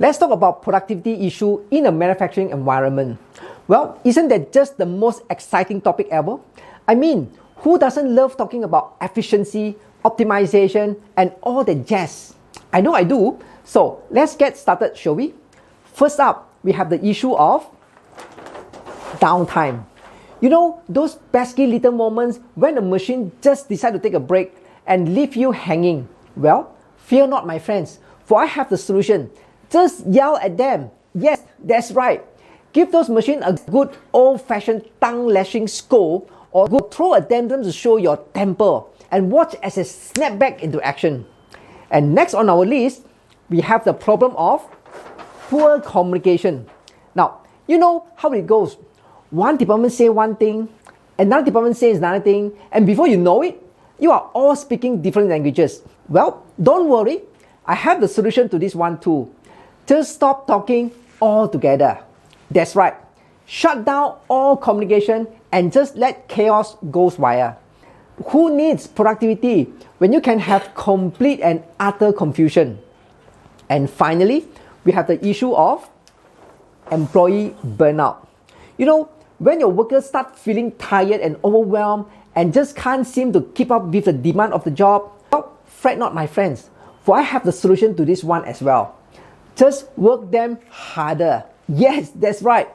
Let's talk about productivity issue in a manufacturing environment. Well, isn't that just the most exciting topic ever? I mean, who doesn't love talking about efficiency, optimization, and all that jazz? I know I do. So let's get started, shall we? First up, we have the issue of downtime. You know, those pesky little moments when the machine just decides to take a break and leave you hanging. Well, fear not, my friends, for I have the solution. Just yell at them. Yes, that's right. Give those machines a good old-fashioned tongue-lashing scold, or go throw a tantrum to show your temper and watch as they snap back into action. And next on our list, we have the problem of poor communication. Now, you know how it goes. One department says one thing, another department says another thing, and before you know it, you are all speaking different languages. Well, don't worry. I have the solution to this one too. Just stop talking altogether. That's right. Shut down all communication and just let chaos go via. Who needs productivity when you can have complete and utter confusion? And finally, we have the issue of employee burnout. You know, when your workers start feeling tired and overwhelmed and just can't seem to keep up with the demand of the job, well, fret not, my friends, for I have the solution to this one as well. Just work them harder. Yes, that's right.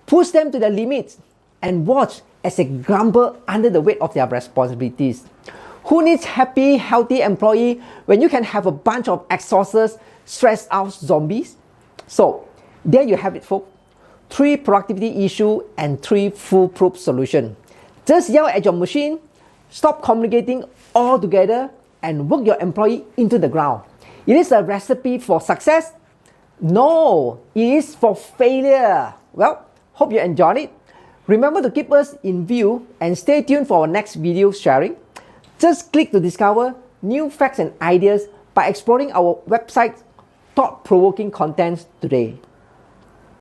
Push them to their limits and watch as they grumble under the weight of their responsibilities. Who needs happy, healthy employee when you can have a bunch of exhausted, stressed out zombies? So, there you have it, folks. 3 productivity issues and 3 foolproof solutions. Just yell at your machine, stop communicating altogether, and work your employee into the ground. It is a recipe for success? No, it is for failure. Well, hope you enjoyed it. Remember to keep us in view and stay tuned for our next video sharing. Just click to discover new facts and ideas by exploring our website's thought-provoking contents today.